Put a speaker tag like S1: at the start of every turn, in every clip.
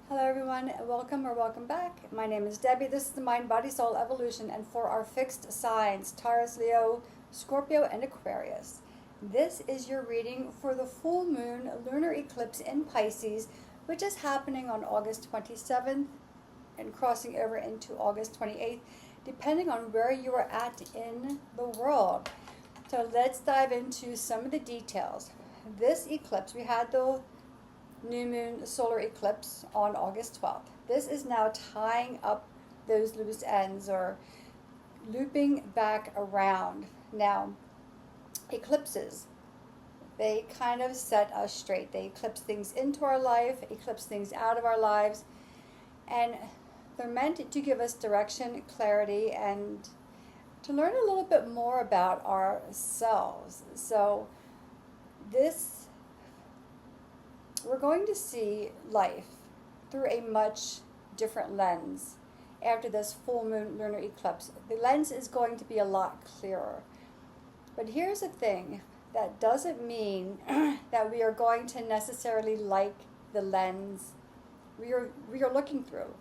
S1: Hello everyone, welcome or welcome back. My name is Debbie. This is the Mind, Body, Soul Evolution, and for our fixed signs, Taurus, Leo, Scorpio, and Aquarius. This is your reading for the full moon lunar eclipse in Pisces, which is happening on August 27th and crossing over into August 28th, depending on where you are at in the world. So let's dive into some of the details. This eclipse, we had the new moon solar eclipse on August 12th. This is now tying up those loose ends or looping back around. Now, eclipses, they kind of set us straight. They eclipse things into our life, eclipse things out of our lives, and they're meant to give us direction, clarity, and to learn a little bit more about ourselves. So we're going to see life through a much different lens after this full moon lunar eclipse. The lens is going to be a lot clearer. But here's the thing, that doesn't mean that we are going to necessarily like the lens we are looking through.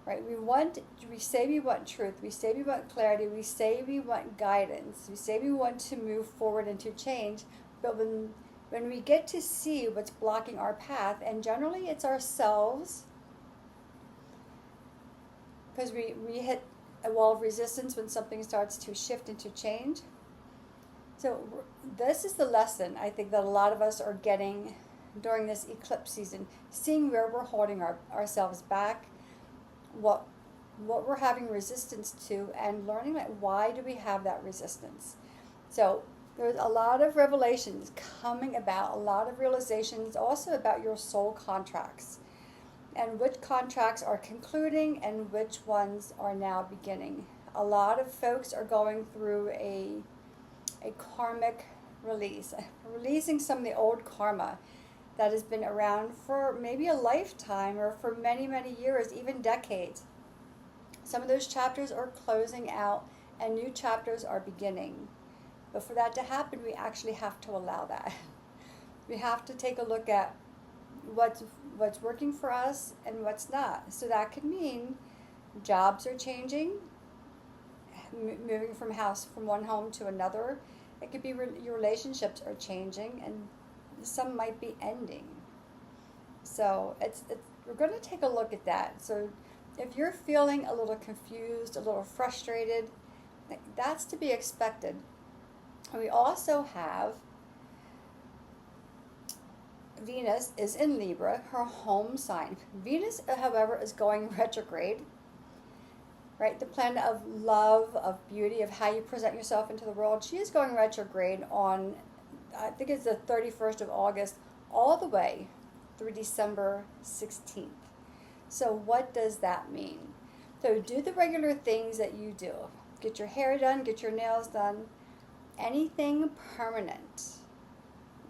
S1: Right? We say we want truth, we say we want clarity, we say we want guidance, we say we want to move forward and to change, but when we get to see what's blocking our path, and generally it's ourselves, because we hit a wall of resistance when something starts to shift and to change. So this is the lesson I think that a lot of us are getting during this eclipse season, seeing where we're holding ourselves back, what we're having resistance to, and learning why do we have that resistance. So there's a lot of revelations coming about, a lot of realizations also about your soul contracts and which contracts are concluding and which ones are now beginning. A lot of folks are going through a karmic release, releasing some of the old karma that has been around for maybe a lifetime or for many, many years, even decades. Some of those chapters are closing out and new chapters are beginning. But for that to happen, we actually have to allow that. We have to take a look at what's working for us and what's not. So that could mean jobs are changing, moving from one home to another. It could be your relationships are changing, and some might be ending. So we're going to take a look at that. So if you're feeling a little confused, a little frustrated, that's to be expected. We also have Venus is in Libra, her home sign. Venus, however, is going retrograde, right? The planet of love, of beauty, of how you present yourself into the world. She is going retrograde on, I think it's the 31st of August, all the way through December 16th. So what does that mean? So do the regular things that you do. Get your hair done, get your nails done. Anything permanent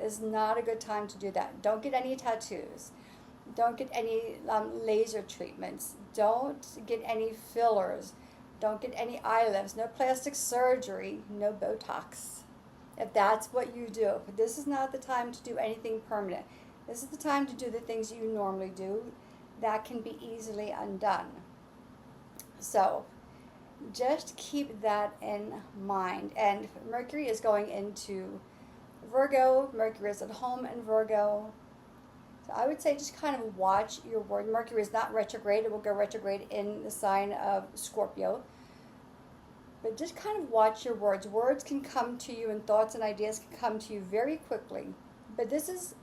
S1: is not a good time to do that. Don't get any tattoos. Don't get any laser treatments. Don't get any fillers. Don't get any eye lifts. No plastic surgery. No Botox. If that's what you do. But this is not the time to do anything permanent. This is the time to do the things you normally do that can be easily undone. So just keep that in mind. And Mercury is going into Virgo. Mercury is at home in Virgo. So I would say just kind of watch your word. Mercury is not retrograde. It will go retrograde in the sign of Scorpio. But just kind of watch your words. Words can come to you and thoughts and ideas can come to you very quickly. But this is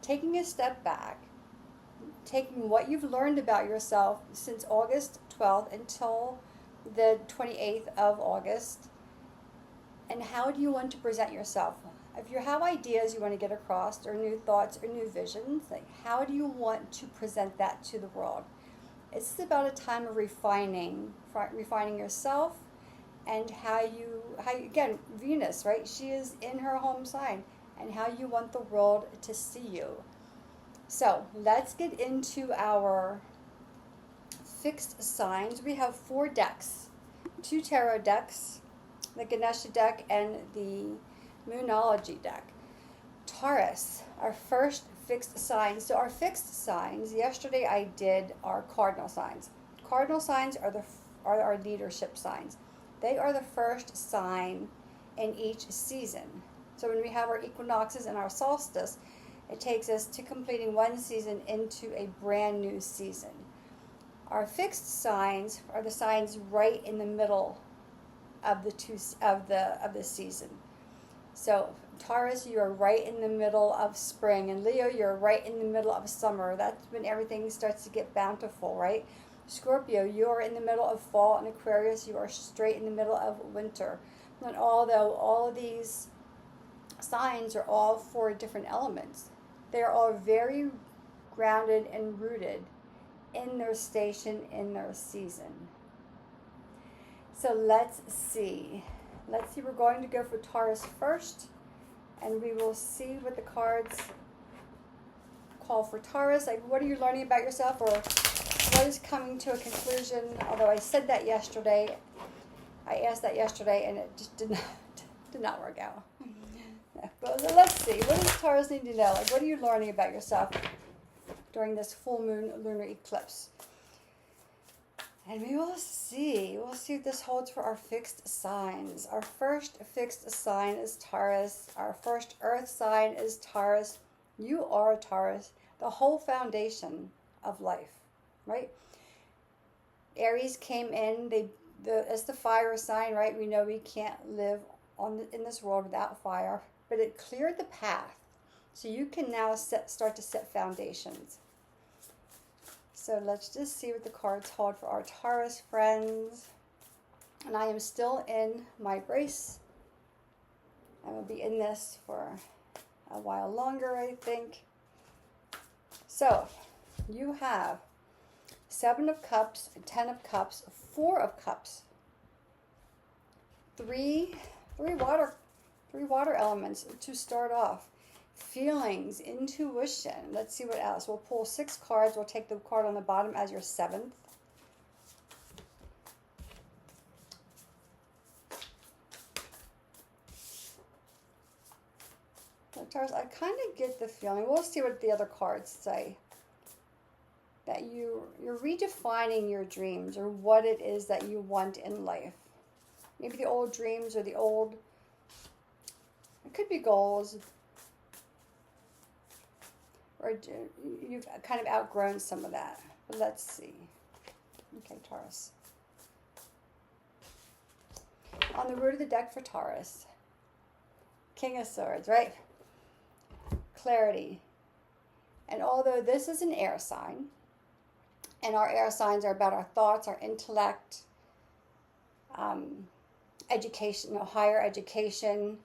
S1: taking a step back, taking what you've learned about yourself since August 12th until the 28th of August, and how do you want to present yourself? If you have ideas you want to get across, or new thoughts or new visions, how do you want to present that to the world? It's about a time of refining yourself, and how you again, Venus, right? She is in her home sign, and how you want the world to see you. So let's get into our fixed signs. We have 4 decks, 2 tarot decks, the Ganesha deck and the Moonology deck. Taurus, our first fixed signs. So our fixed signs, yesterday I did our cardinal signs. Cardinal signs are our leadership signs. They are the first sign in each season. So when we have our equinoxes and our solstice, it takes us to completing one season into a brand new season. Our fixed signs are the signs right in the middle of the season. So Taurus, you are right in the middle of spring, and Leo, you're right in the middle of summer. That's when everything starts to get bountiful, right? Scorpio, you are in the middle of fall, and Aquarius, you are straight in the middle of winter. And although all of these signs are all for different elements, they are all very grounded and rooted in their station, in their season. So let's see. We're going to go for Taurus first, and we will see what the cards call for Taurus. Like, what are you learning about yourself, or what is coming to a conclusion? Although I said that yesterday, I asked that yesterday, and it just did not work out. But let's see. What does Taurus need to know? Like, what are you learning about yourself during this full moon lunar eclipse? And we will see. We'll see if this holds for our fixed signs. Our first fixed sign is Taurus. Our first earth sign is Taurus. You are Taurus, the whole foundation of life, right? Aries came in. It's the fire sign, right? We know we can't live in this world without fire, but it cleared the path, so you can now start to set foundations. So let's just see what the cards hold for our Taurus friends. And I am still in my brace. I will be in this for a while longer, I think. So you have 7 of Cups, 10 of Cups, 4 of Cups, three water elements to start off. Feelings, intuition. Let's see what else. We'll pull 6 cards. We'll take the card on the bottom as your 7th. So Taurus, I kind of get the feeling. We'll see what the other cards say. That you're redefining your dreams, or what it is that you want in life. Maybe the old dreams, or it could be goals, or you've kind of outgrown some of that. But let's see. Okay, Taurus. On the root of the deck for Taurus, King of Swords, right? Clarity. And although this is an air sign, and our air signs are about our thoughts, our intellect, education, higher education,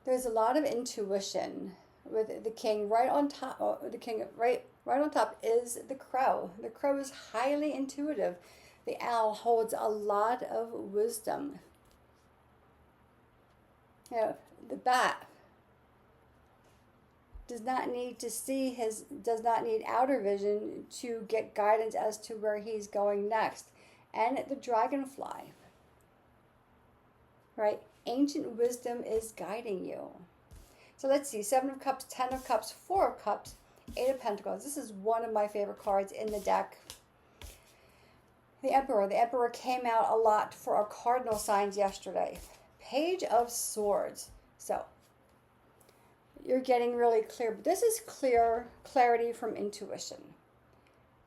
S1: there's a lot of intuition with the king. Right on top, right on top is the crow. The crow is highly intuitive. The owl holds a lot of wisdom. The bat does not need outer vision to get guidance as to where he's going next. And the dragonfly, right? Ancient wisdom is guiding you. So let's see, 7 of Cups, 10 of Cups, 4 of Cups, 8 of Pentacles. This is one of my favorite cards in the deck. The Emperor. The Emperor came out a lot for our cardinal signs yesterday. Page of Swords. So you're getting really clear. But this is clarity from intuition.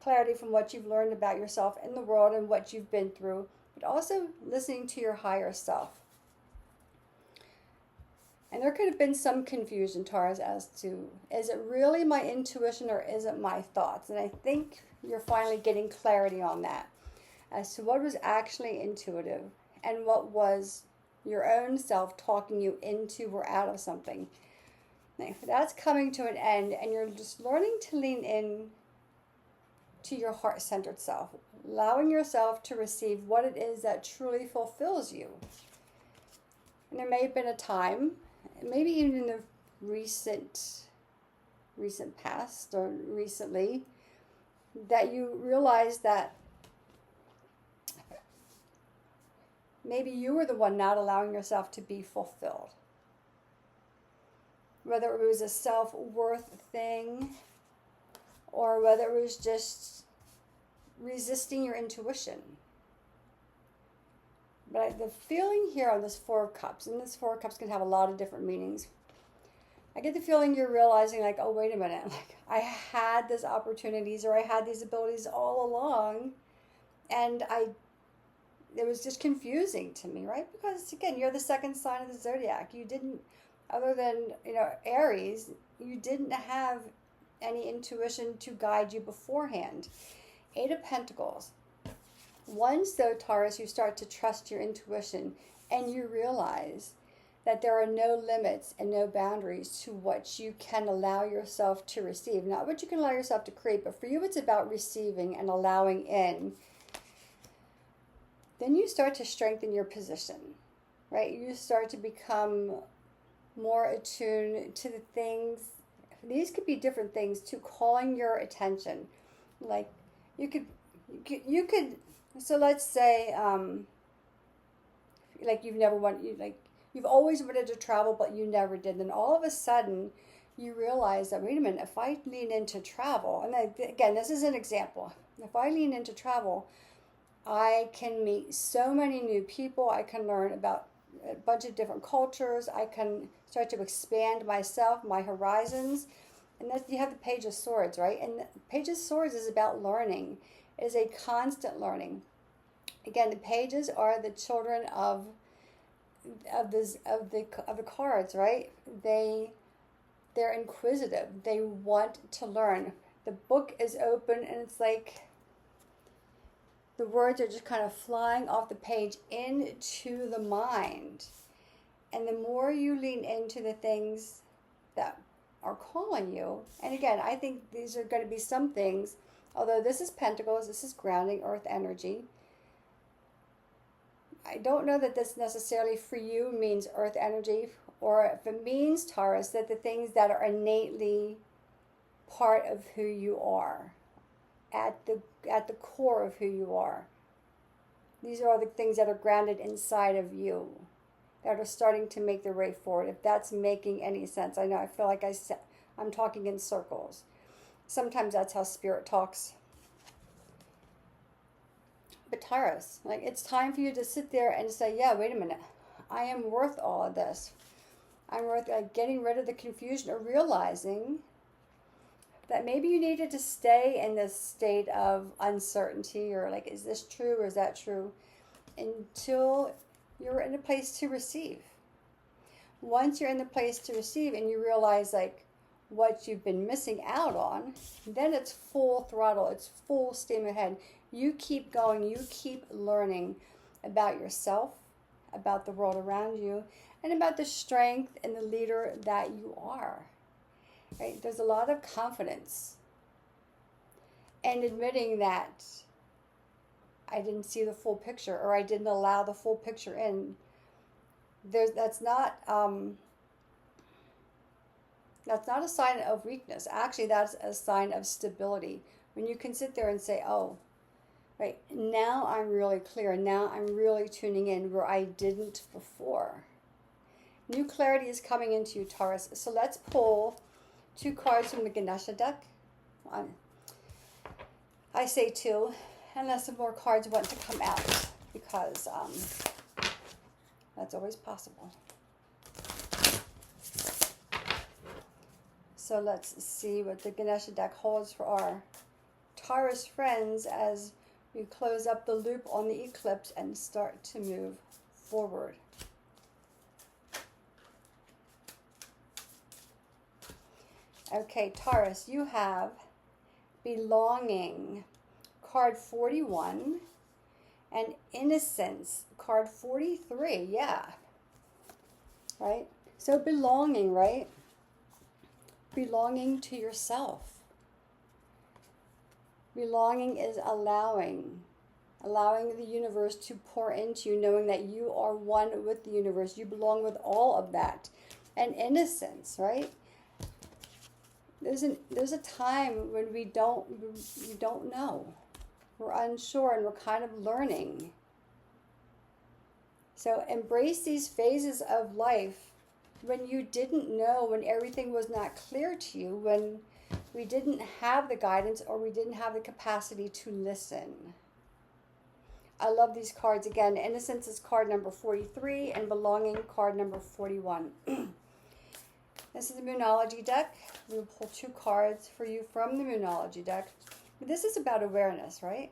S1: Clarity from what you've learned about yourself in the world and what you've been through, but also listening to your higher self. And there could have been some confusion, Taurus, as to, is it really my intuition or is it my thoughts? And I think you're finally getting clarity on that, as to what was actually intuitive and what was your own self talking you into or out of something. Now, that's coming to an end, and you're just learning to lean in to your heart-centered self, allowing yourself to receive what it is that truly fulfills you. And there may have been a time, maybe even in the recent past or recently, that you realized that maybe you were the one not allowing yourself to be fulfilled. whether it was a self-worth thing or whether it was just resisting your intuition. But the feeling here on this Four of Cups, and this Four of Cups can have a lot of different meanings. I get the feeling you're realizing like, oh, wait a minute, like I had these opportunities or I had these abilities all along, and it was just confusing to me, right? Because again, you're the second sign of the zodiac. You didn't, other than, Aries, you didn't have any intuition to guide you beforehand. Eight of Pentacles. Once, though, Taurus, you start to trust your intuition and you realize that there are no limits and no boundaries to what you can allow yourself to receive. Not what you can allow yourself to create, but for you it's about receiving and allowing in. Then you start to strengthen your position, right? You start to become more attuned to the things. These could be different things to calling your attention. Like you could, so let's say, like you've always wanted to travel, but you never did. Then all of a sudden you realize that, wait a minute, if I lean into travel, and again, this is an example. If I lean into travel, I can meet so many new people. I can learn about a bunch of different cultures. I can start to expand myself, my horizons. And you have the Page of Swords, right? And the Page of Swords is about learning. It is a constant learning. Again, the pages are the children of the cards, right? They're inquisitive. They want to learn. The book is open, and it's like the words are just kind of flying off the page into the mind. And the more you lean into the things that are calling you, and again, I think these are going to be some things, although this is Pentacles, this is grounding, earth energy. I don't know that this necessarily for you means earth energy, or if it means, Taurus, that the things that are innately part of who you are, at the core of who you are. These are all the things that are grounded inside of you, that are starting to make their way forward. If that's making any sense. I know I feel like I'm talking in circles. Sometimes that's how spirit talks. But Taurus, like it's time for you to sit there and say, yeah, wait a minute. I am worth all of this. I'm worth getting rid of the confusion, or realizing that maybe you needed to stay in this state of uncertainty, or like, is this true or is that true, until you're in a place to receive. Once you're in the place to receive and you realize like what you've been missing out on, then it's full throttle, it's full steam ahead. You keep going, you keep learning about yourself, about the world around you, and about the strength and the leader that you are. Right? There's a lot of confidence and admitting that I didn't see the full picture, or I didn't allow the full picture in. That's not a sign of weakness. Actually, that's a sign of stability. When you can sit there and say, oh, right, now I'm really clear. Now I'm really tuning in where I didn't before. New clarity is coming into you, Taurus. So let's pull 2 cards from the Ganesha deck. I say 2, unless some more cards want to come out, because that's always possible. So let's see what the Ganesha deck holds for our Taurus friends as we close up the loop on the eclipse and start to move forward. Okay, Taurus, you have belonging, card 41, and innocence, card 43, yeah. Right? So belonging, right? Belonging to yourself. Belonging is allowing the universe to pour into you, knowing that you are one with the universe. You belong with all of that. And innocence, right? There's a time when we don't know. We're unsure and we're kind of learning. So embrace these phases of life when you didn't know, when everything was not clear to you, when we didn't have the guidance or we didn't have the capacity to listen. I love these cards. Again, Innocence is card number 43 and Belonging card number 41. This is the Moonology deck. We will pull 2 cards for you from the Moonology deck. This is about awareness, right?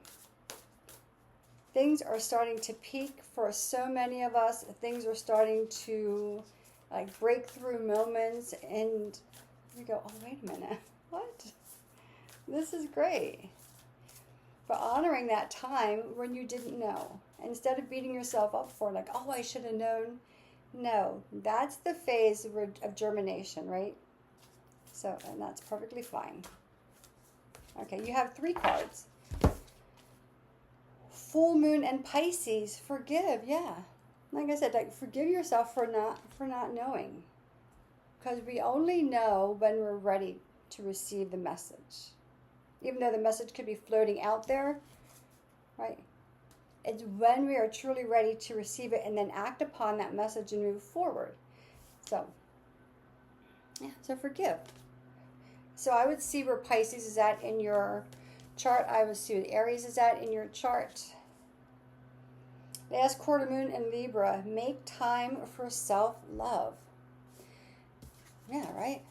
S1: Things are starting to peak for so many of us. Things are starting to like breakthrough moments, and you go, oh, wait a minute. What? This is great. For honoring that time when you didn't know. Instead of beating yourself up for like, oh, I should have known. No, that's the phase of germination, right? So, and that's perfectly fine. Okay, you have 3 cards. Full moon and Pisces, forgive, yeah. Like I said, like forgive yourself for not knowing. Because we only know when we're ready to receive the message. Even though the message could be floating out there, right? It's when we are truly ready to receive it and then act upon that message and move forward. So, yeah, so forgive. So I would see where Pisces is at in your chart. I would see where Aries is at in your chart. Last quarter moon in Libra, make time for self-love. Yeah, right?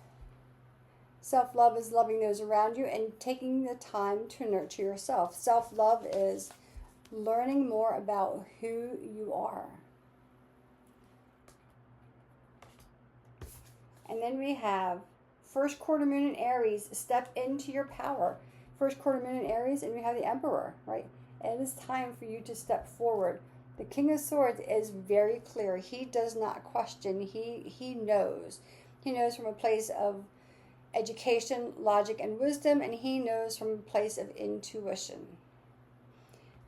S1: Self-love is loving those around you and taking the time to nurture yourself. Self-love is learning more about who you are. And then we have first quarter moon in Aries, step into your power. First quarter moon in Aries, and we have the Emperor, right? It is time for you to step forward. The King of Swords is very clear. He does not question. He knows. He knows from a place of education, logic, and wisdom, and he knows from a place of intuition.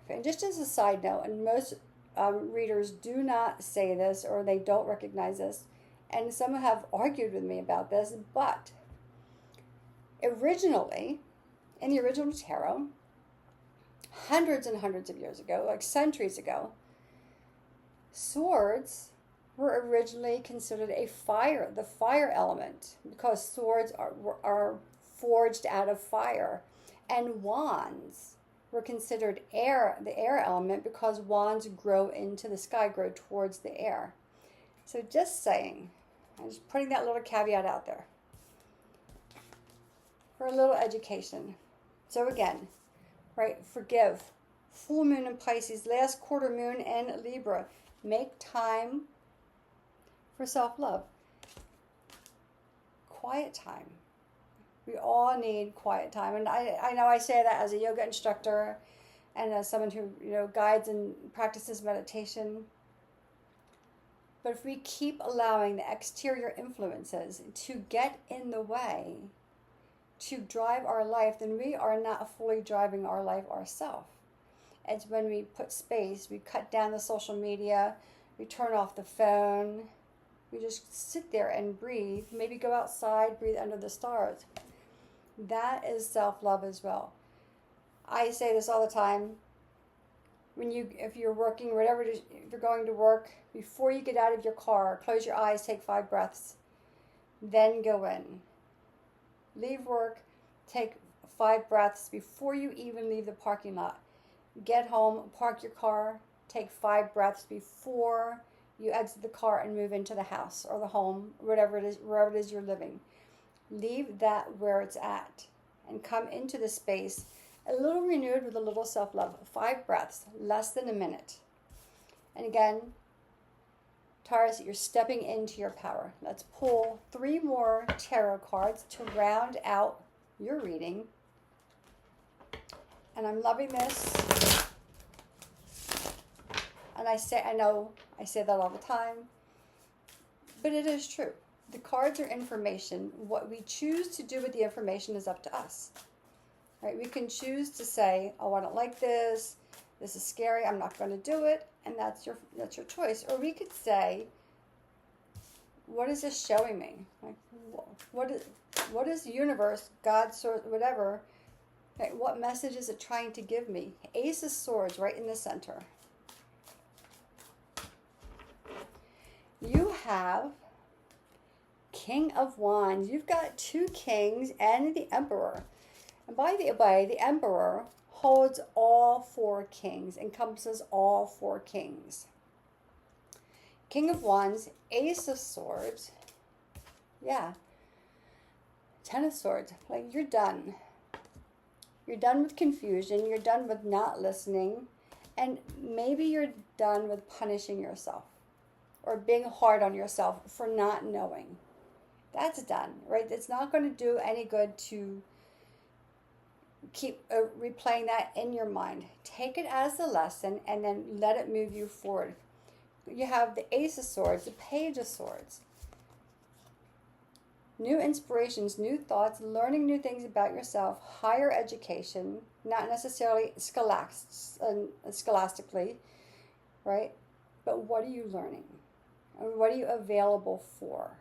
S1: Okay, and just as a side note, and most readers do not say this or they don't recognize this, and some have argued with me about this, but originally, in the original tarot, hundreds and hundreds of years ago, like centuries ago, swords were originally considered the fire element, because swords are forged out of fire, and wands were considered the air element, because wands grow into the sky, grow towards the air. So just saying, I'm just putting that little caveat out there for a little education. So again, right, forgive. Full moon in Pisces, last quarter moon in Libra. Make time for self-love. Quiet time. We all need quiet time. And I know I say that as a yoga instructor and as someone who guides and practices meditation. But if we keep allowing the exterior influences to get in the way to drive our life, then we are not fully driving our life ourselves. It's when we put space, we cut down the social media, we turn off the phone, we just sit there and breathe, maybe go outside, breathe under the stars. That is self-love as well. I say this all the time. If you're working, whatever it is, if you're going to work, before you get out of your car, close your eyes, take 5 breaths, then go in. Leave work, take 5 breaths before you even leave the parking lot. Get home, park your car, take 5 breaths before you exit the car and move into the house or the home, wherever it is you're living. Leave that where it's at and come into the space a little renewed with a little self-love. 5 breaths, less than a minute. And again, Taurus, you're stepping into your power. Let's pull 3 more tarot cards to round out your reading. And I'm loving this. And I know I say that all the time, but it is true. The cards are information. What we choose to do with the information is up to us. Right? We can choose to say, "Oh, I don't like this. This is scary. I'm not going to do it," and that's your choice. Or we could say, "What is this showing me? Like, what is the universe, God, source, whatever? Right? What message is it trying to give me?" Ace of Swords, right in the center. You have King of Wands. You've got two kings and the Emperor. And by the way, the Emperor holds all four kings, encompasses all four kings. King of Wands, Ace of Swords. Yeah. Ten of Swords. Like, you're done. You're done with confusion. You're done with not listening. And maybe you're done with punishing yourself or being hard on yourself for not knowing. That's done, right? It's not going to do any good to keep replaying that in your mind. Take it as a lesson and then let it move you forward. You have the Ace of Swords, the Page of Swords. New inspirations, new thoughts, learning new things about yourself, higher education, not necessarily scholastically, right? But what are you learning? And what are you available for?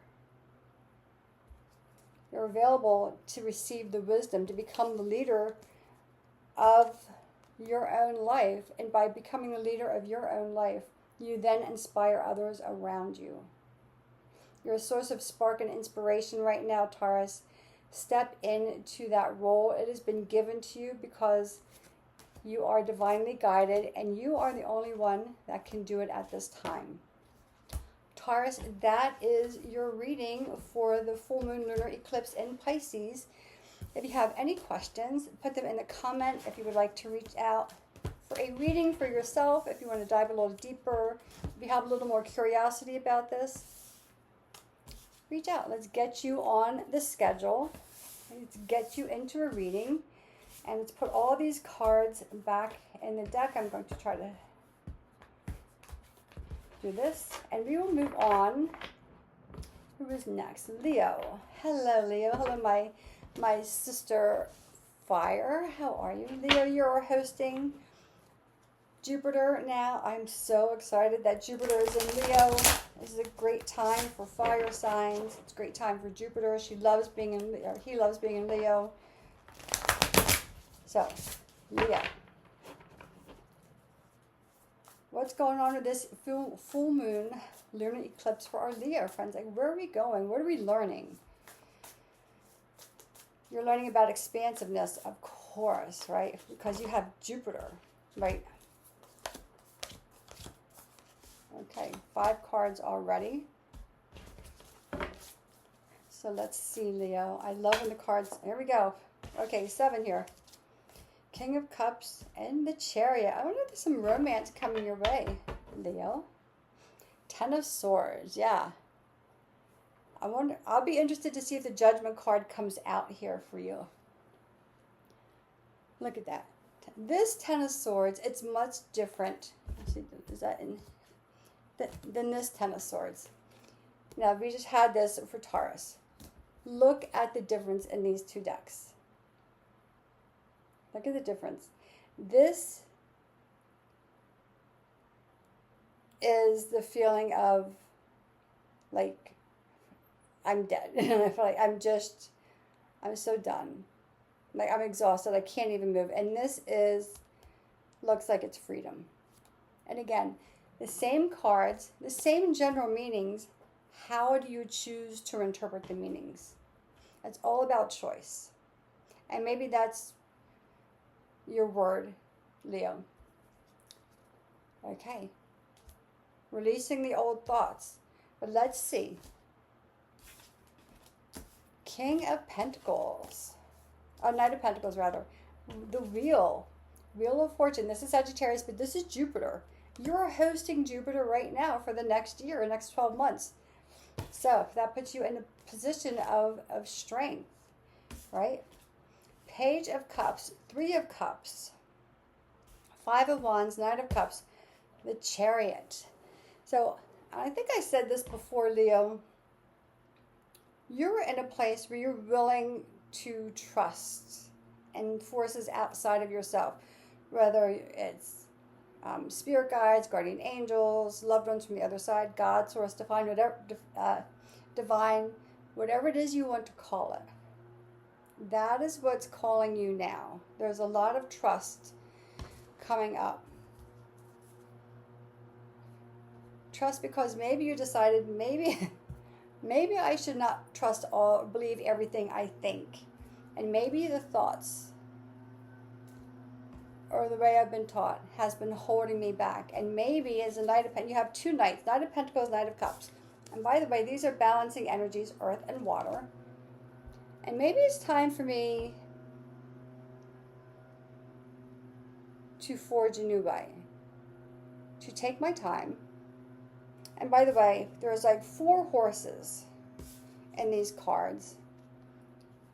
S1: You're available to receive the wisdom, to become the leader of your own life. And by becoming the leader of your own life, you then inspire others around you. You're a source of spark and inspiration right now, Taurus. Step into that role. It has been given to you because you are divinely guided and you are the only one that can do it at this time. Taurus, that is your reading for the full moon lunar eclipse in Pisces. If you have any questions, put them in the comment. If you would like to reach out for a reading for yourself, if you want to dive a little deeper, if you have a little more curiosity about this, reach out. Let's get you on the schedule. Let's get you into a reading. And let's put all these cards back in the deck. I'm going to try to do this. And we will move on. Who is next? Leo. Hello, Leo. Hello, my sister Fire. How are you? Leo, you're hosting Jupiter now. I'm so excited that Jupiter is in Leo. This is a great time for fire signs. It's a great time for Jupiter. He loves being in Leo. So, Leo. What's going on with this full moon lunar eclipse for our Leo friends? Like, where are we going? What are we learning? You're learning about expansiveness, of course, right? Because you have Jupiter, right? Okay, 5 cards already. So let's see, Leo. I love when the cards, here we go. Okay, 7 here. King of Cups and the Chariot. I wonder if there's some romance coming your way, Leo. 10 of Swords, yeah. I'll be interested to see if the Judgment card comes out here for you. Look at that. This 10 of Swords, it's much different. Let's see, is that in? Than this 10 of Swords. Now, we just had this for Taurus. Look at the difference in these two decks. Look at the difference. This is the feeling of, like, I'm dead. And I feel like I'm so done. Like, I'm exhausted. I can't even move. And this looks like it's freedom. And again, the same cards, the same general meanings. How do you choose to interpret the meanings? It's all about choice. And maybe that's your word, Leo. Okay. Releasing the old thoughts. But let's see. King of Pentacles. Oh, Knight of Pentacles, rather. The Wheel. Wheel of Fortune. This is Sagittarius, but this is Jupiter. You're hosting Jupiter right now for the next year, next 12 months. So that puts you in a position of strength, right? Page of Cups, 3 of Cups, 5 of Wands, 9 of Cups, the Chariot. So I think I said this before, Leo. You're in a place where you're willing to trust in forces outside of yourself, whether it's spirit guides, guardian angels, loved ones from the other side, God, source, divine, whatever it is you want to call it. That is what's calling you now. There's a lot of trust coming up. Trust because maybe you decided, maybe maybe I should not trust all, believe everything I think. And maybe the thoughts or the way I've been taught has been holding me back. And maybe as a Knight of Pentacles, you have two Knights, Knight of Pentacles, Knight of Cups. And by the way, these are balancing energies, earth and water. And maybe it's time for me to forge a new way, to take my time. And by the way, there's like 4 horses in these cards.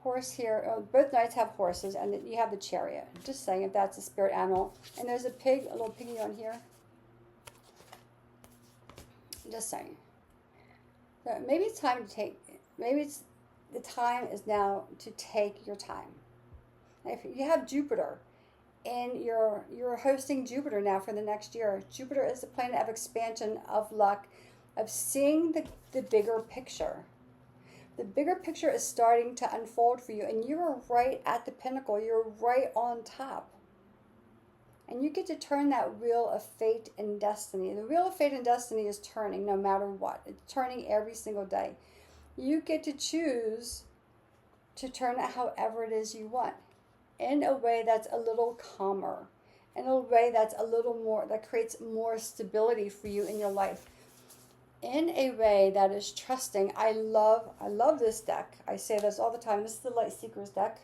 S1: Horse here, both knights have horses, and you have the chariot. Just saying, if that's a spirit animal. And there's a pig, a little piggy on here. Just saying. So maybe it's time to take, the time is now to take your time. If you have Jupiter, and you're hosting Jupiter now for the next year. Jupiter is the planet of expansion, of luck, of seeing the bigger picture. The bigger picture is starting to unfold for you, and you're right at the pinnacle. You're right on top. And you get to turn that wheel of fate and destiny. The wheel of fate and destiny is turning no matter what. It's turning every single day. You get to choose to turn it however it is you want, in a way that's a little calmer, in a way that's a little more, that creates more stability for you in your life, in a way that is trusting. I love this deck. I say this all the time. This is the Light Seekers deck,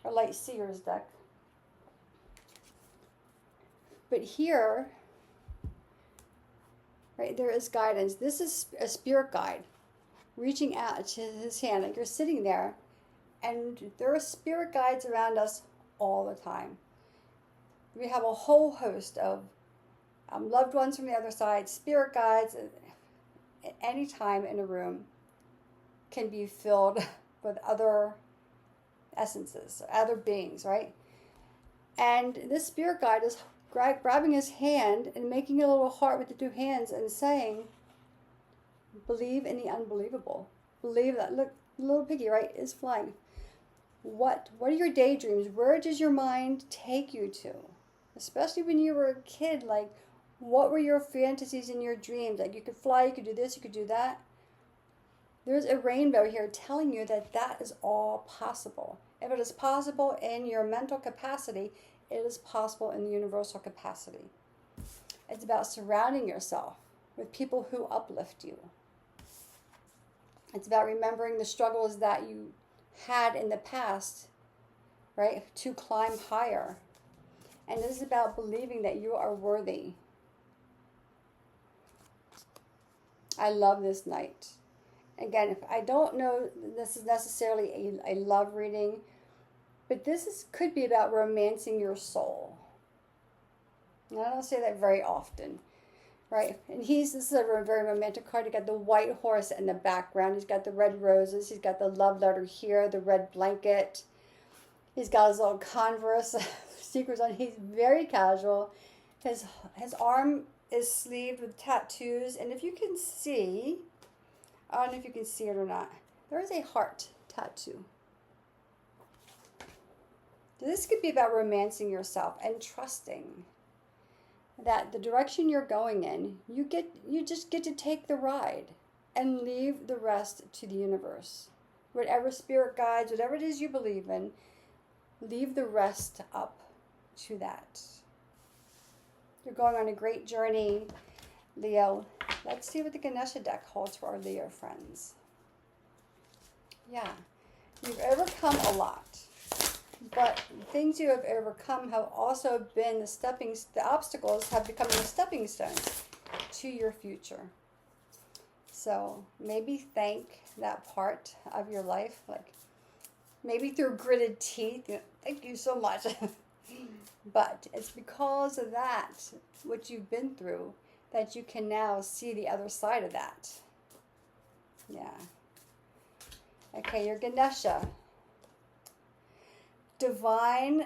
S1: or Light Seers deck. But here, right, there is guidance. This is a spirit guide reaching out to his hand. Like you're sitting there, and there are spirit guides around us all the time. We have a whole host of loved ones from the other side, spirit guides. At any time in a room can be filled with other essences, other beings, right? And this spirit guide is grabbing his hand and making a little heart with the 2 hands and saying, believe in the unbelievable. Believe that, look, little piggy, right, is flying. What are your daydreams? Where does your mind take you to? Especially when you were a kid, like, what were your fantasies and your dreams? Like, you could fly, you could do this, you could do that. There's a rainbow here telling you that that is all possible. If it is possible in your mental capacity, it is possible in the universal capacity. It's about surrounding yourself with people who uplift you. It's about remembering the struggles that you had in the past, right, to climb higher. And it is about believing that you are worthy. I love this night. Again, if I don't know this is necessarily a love reading, but this could be about romancing your soul. And I don't say that very often, right? And this is a very romantic card. You got the white horse in the background. He's got the red roses. He's got the love letter here, the red blanket. He's got his little Converse sneakers on. He's very casual. His arm is sleeved with tattoos, and if you can see, I don't know if you can see it or not, there is a heart tattoo. So this could be about romancing yourself and trusting that the direction you're going in, you just get to take the ride and leave the rest to the universe. Whatever spirit guides, whatever it is you believe in, leave the rest up to that. You're going on a great journey, Leo. Let's see what the Ganesha deck holds for our Leo friends. Yeah, you've overcome a lot, but things you have overcome have also been the obstacles have become the stepping stones to your future. So maybe thank that part of your life, like maybe through gritted teeth. Thank you so much. But it's because of that, what you've been through, that you can now see the other side of that. Yeah. Okay, your Ganesha. Divine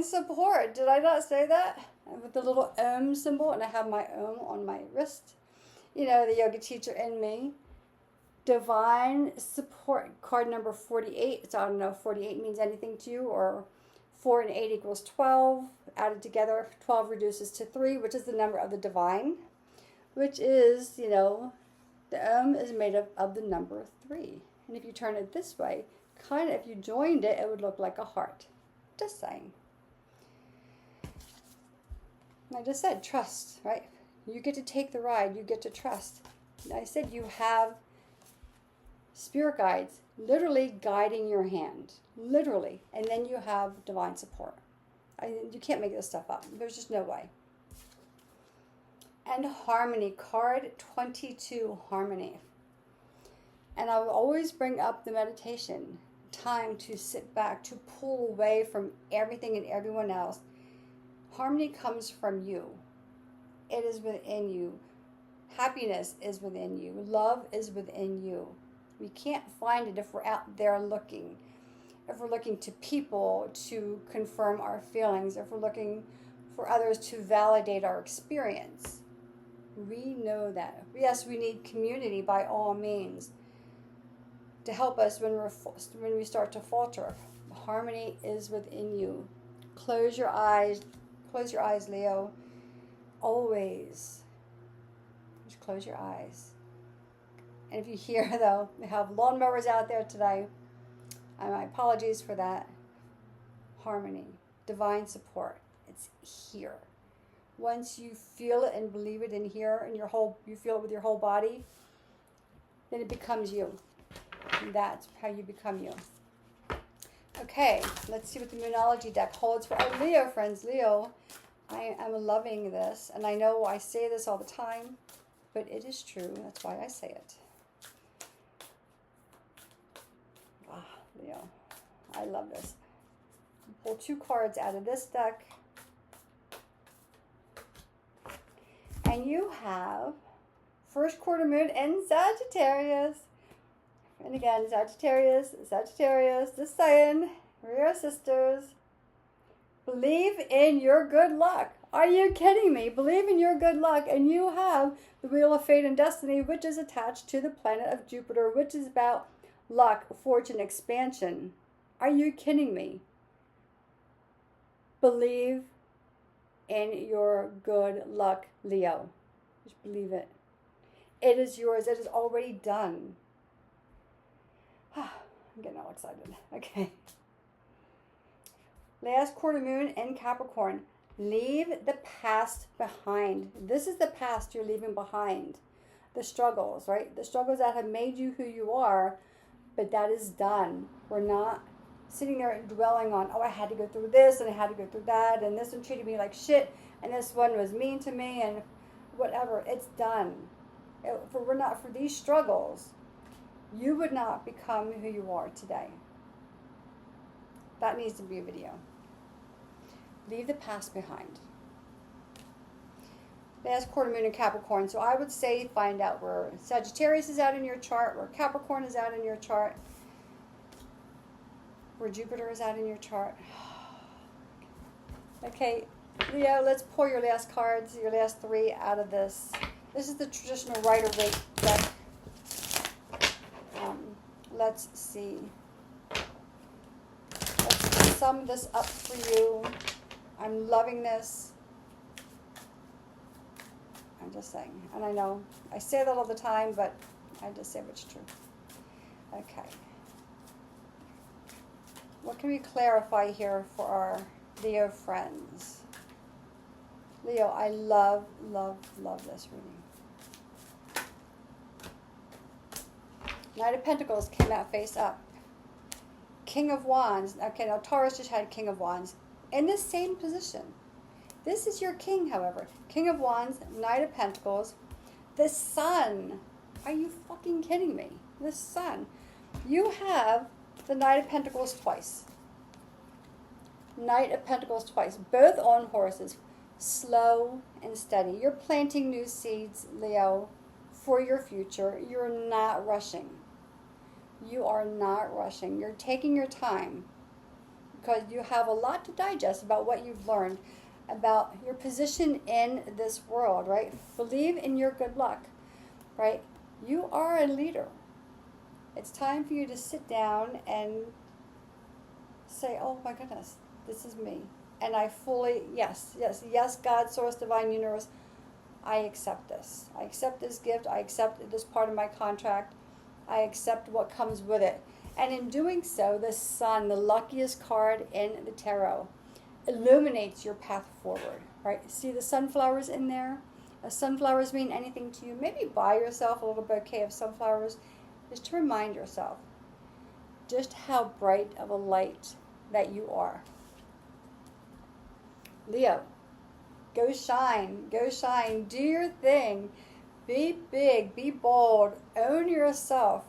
S1: support. Did I not say that? With the little Om symbol, and I have my Om on my wrist. You know, the yoga teacher in me. Divine support. Card number 48. So I don't know if 48 means anything to you, or 4 and 8 equals 12. Added together, 12 reduces to 3, which is the number of the divine, which is, you know, The is made of the number 3. And if you turn it this way, kind of, if you joined it, it would look like a heart. Just saying. And I just said, trust, right? You get to take the ride. You get to trust. And I said you have spirit guides literally guiding your hand. Literally. And then you have divine support. You can't make this stuff up. There's just no way. And harmony, card 22, harmony. And I will always bring up the meditation, time to sit back, to pull away from everything and everyone else. Harmony comes from you. It is within you. Happiness is within you. Love is within you. We can't find it if we're out there looking. If we're looking to people to confirm our feelings, if we're looking for others to validate our experience. We know that. Yes, we need community by all means to help us when we start to falter. Harmony is within you. Close your eyes. Close your eyes, Leo. Always. Just close your eyes. And if you hear, though, we have lawnmowers out there today. My apologies for that. Harmony. Divine support. It's here. Once you feel it and believe it in here, and you feel it with your whole body, then it becomes you. And that's how you become you. Okay, let's see what the Moonology deck holds for our Leo friends. Leo, I am loving this, and I know I say this all the time, but it is true. That's why I say it. Leo, I love this. Pull 2 cards out of this deck. And you have first quarter moon in Sagittarius. And again, Sagittarius, just saying, we're your sisters. Believe in your good luck. Are you kidding me? Believe in your good luck. And you have the Wheel of Fate and Destiny, which is attached to the planet of Jupiter, which is about luck, fortune, expansion. Are you kidding me? Believe in your good luck, Leo. Just believe it. It is yours. It is already done. I'm getting all excited. Okay. Last quarter moon in Capricorn. Leave the past behind. This is the past you're leaving behind. The struggles, right? The struggles that have made you who you are, but that is done. We're not sitting there dwelling on, oh, I had to go through this and I had to go through that, and this one treated me like shit, and this one was mean to me, and whatever. It's done. If it were not for these struggles, you would not become who you are today. That needs to be a video. Leave the past behind. Last quarter moon in Capricorn. So I would say find out where Sagittarius is at in your chart, where Capricorn is at in your chart, where Jupiter is at in your chart. Okay, Leo, let's pull your last cards, your last 3 out of this. This is the traditional Rider-Waite deck. Let's see. Let's sum this up for you. I'm loving this. I'm just saying. And I know I say that all the time, but I just say what's true. Okay. What can we clarify here for our Leo friends? Leo, I love, love, love this reading. Knight of Pentacles came out face up. King of Wands. Okay, now Taurus just had King of Wands. In the same position. This is your king, however. King of Wands, Knight of Pentacles. The Sun. Are you fucking kidding me? The Sun. You have the Knight of Pentacles twice. Knight of Pentacles twice. Both on horses. Slow and steady. You're planting new seeds, Leo, for your future. You're not rushing. You are not rushing. You're taking your time because you have a lot to digest about what you've learned, about your position in this world, right? Believe in your good luck, right? You are a leader. It's time for you to sit down and say, oh my goodness, this is me. And I fully, yes, God, source, divine, universe, I accept this. I accept this gift. I accept this part of my contract. I accept what comes with it. And in doing so, the sun, the luckiest card in the tarot, illuminates your path forward, right? See the sunflowers in there? Sunflowers mean anything to you. Maybe buy yourself a little bouquet of sunflowers just to remind yourself just how bright of a light that you are. Leo, go shine, do your thing, be big, be bold, own yourself,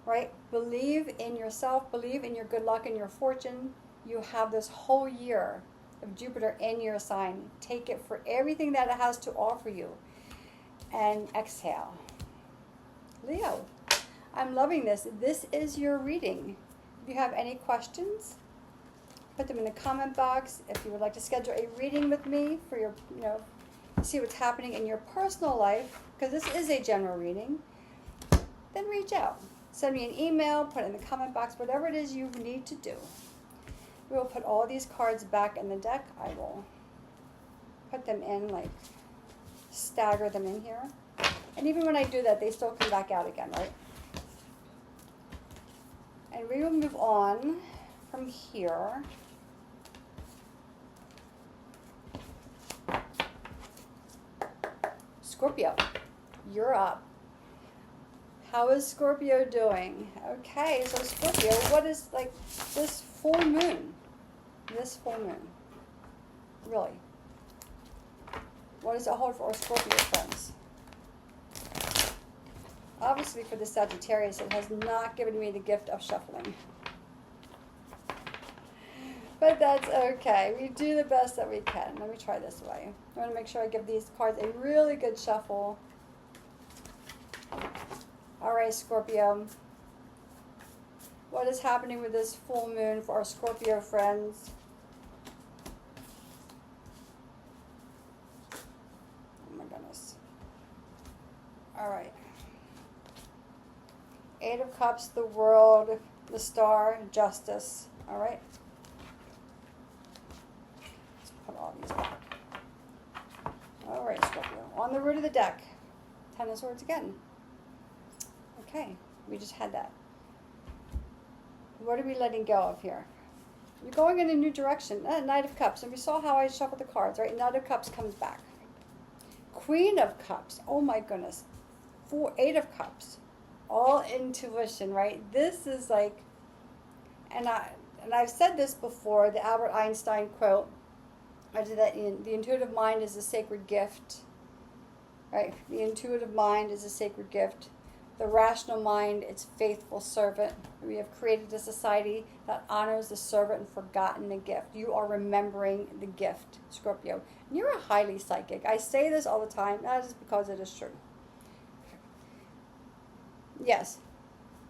S1: right? Believe in yourself, believe in your good luck and your fortune. You have this whole year of Jupiter in your sign. Take it for everything that it has to offer you. And exhale. Leo, I'm loving this. This is your reading. If you have any questions, put them in the comment box. If you would like to schedule a reading with me for your, see what's happening in your personal life, because this is a general reading, then reach out. Send me an email, put it in the comment box, whatever it is you need to do. We will put all these cards back in the deck. I will put them in, like stagger them in here. And even when I do that, they still come back out again, right? And we will move on from here. Scorpio, you're up. How is Scorpio doing? Okay, so Scorpio, what is like this full moon? This full moon. Really? What does it hold for our Scorpio friends? Obviously for the Sagittarius, it has not given me the gift of shuffling. But that's okay. We do the best that we can. Let me try this way. I want to make sure I give these cards a really good shuffle. All right, Scorpio. What is happening with this full moon for our Scorpio friends? Oh my goodness. All right. 8 of Cups, the World, the Star, Justice. All right. Let's put all these back. All right, Scorpio. On the root of the deck. 10 of Swords again. Okay, we just had that. What are we letting go of here? You're going in a new direction. Knight of Cups. And we saw how I shuffled the cards, right? Knight of Cups comes back. Queen of Cups. Oh my goodness. 8 of Cups. All intuition, right? This is like, and I've said this before, the Albert Einstein quote, I did that in, the intuitive mind is a sacred gift, right? The intuitive mind is a sacred gift. The rational mind, it's faithful servant. We have created a society that honors the servant and forgotten the gift. You are remembering the gift, Scorpio. And you're a highly psychic. I say this all the time, that is because it is true. Yes,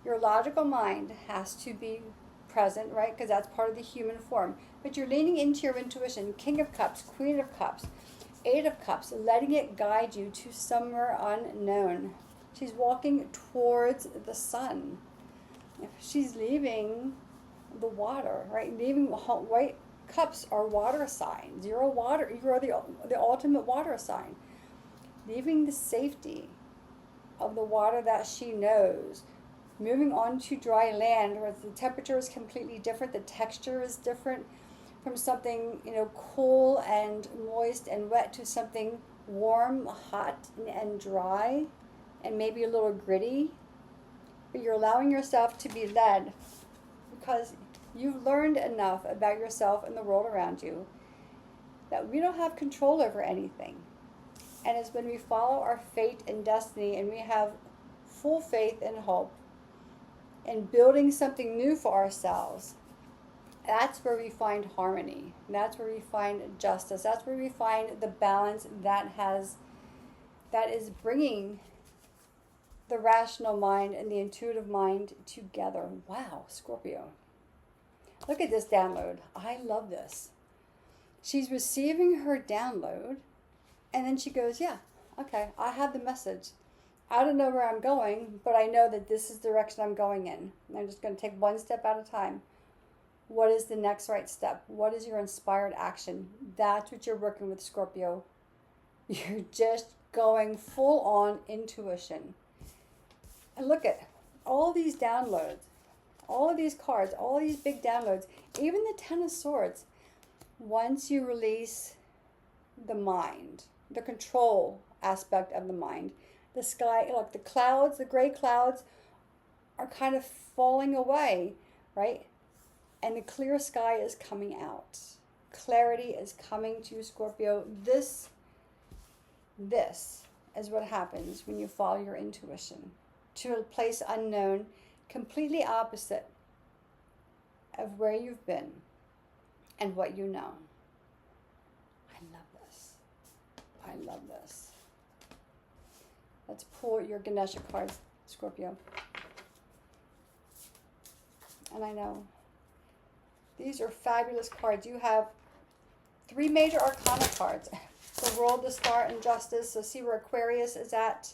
S1: your logical mind has to be present, right? Because that's part of the human form. But you're leaning into your intuition. King of Cups, Queen of Cups, 8 of Cups, letting it guide you to somewhere unknown. She's walking towards the sun. She's leaving the water, right? Leaving white cups are water signs. You're a water. You are the ultimate water sign. Leaving the safety of the water that she knows, moving on to dry land where the temperature is completely different, the texture is different, from something cool and moist and wet to something warm, hot, and dry, and maybe a little gritty. But you're allowing yourself to be led because you've learned enough about yourself and the world around you that we don't have control over anything. And it's when we follow our fate and destiny and we have full faith and hope in building something new for ourselves, that's where we find harmony. That's where we find justice. That's where we find the balance that is bringing the rational mind and the intuitive mind together. Wow, Scorpio. Look at this download. I love this. She's receiving her download. And then she goes, yeah, okay, I have the message. I don't know where I'm going, but I know that this is the direction I'm going in. And I'm just going to take one step at a time. What is the next right step? What is your inspired action? That's what you're working with, Scorpio. You're just going full on intuition. And look at all these downloads, all of these cards, all these big downloads, even the Ten of Swords. Once you release the mind, the control aspect of the mind, the sky, look, the clouds, the gray clouds are kind of falling away, right? And the clear sky is coming out. Clarity is coming to you, Scorpio. This is what happens when you follow your intuition to a place unknown, completely opposite of where you've been and what you know. I love this. I love this. Let's pull your Ganesha cards, Scorpio. And I know these are fabulous cards. You have 3 major arcana cards. The World, the Star, and Justice. So see where Aquarius is at,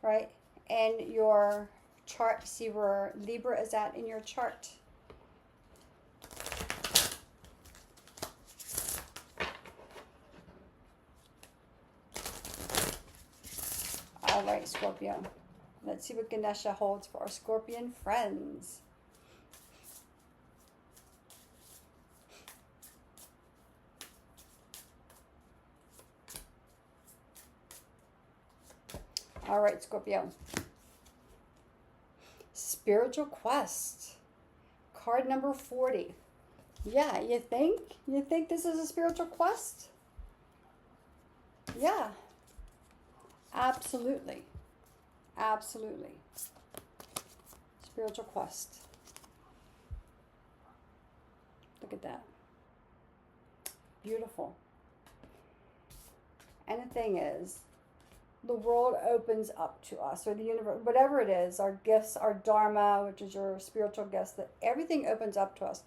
S1: right? And your chart, see where Libra is at in your chart. All right, Scorpio. Let's see what Ganesha holds for our Scorpion friends. All right, Scorpio. Spiritual quest. Card number 40. Yeah, you think? You think this is a spiritual quest? Yeah. Absolutely. Absolutely. Spiritual quest. Look at that. Beautiful. And the thing is, the world opens up to us, or the universe, whatever it is, our gifts, our dharma, which is your spiritual gifts, that everything opens up to us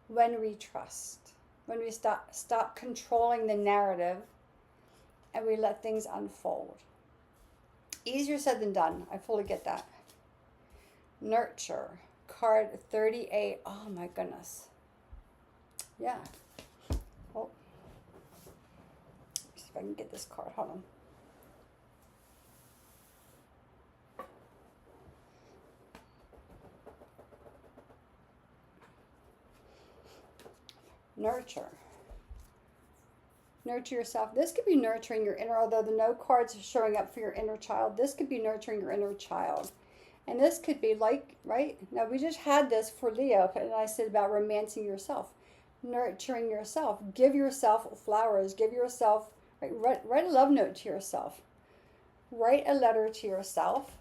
S1: when we trust, when we stop controlling the narrative and we let things unfold. Easier said than done. I fully get that. Nurture. Card 38. Oh my goodness. Yeah. Oh. See if I can get this card. Hold on. Nurture. Nurture yourself. This could be nurturing your inner, although the no cards are showing up for your inner child. This could be nurturing your inner child. And this could be like, right? Now, we just had this for Leo, and I said about romancing yourself. Nurturing yourself. Give yourself flowers. Give yourself, write a love note to yourself. Write a letter to yourself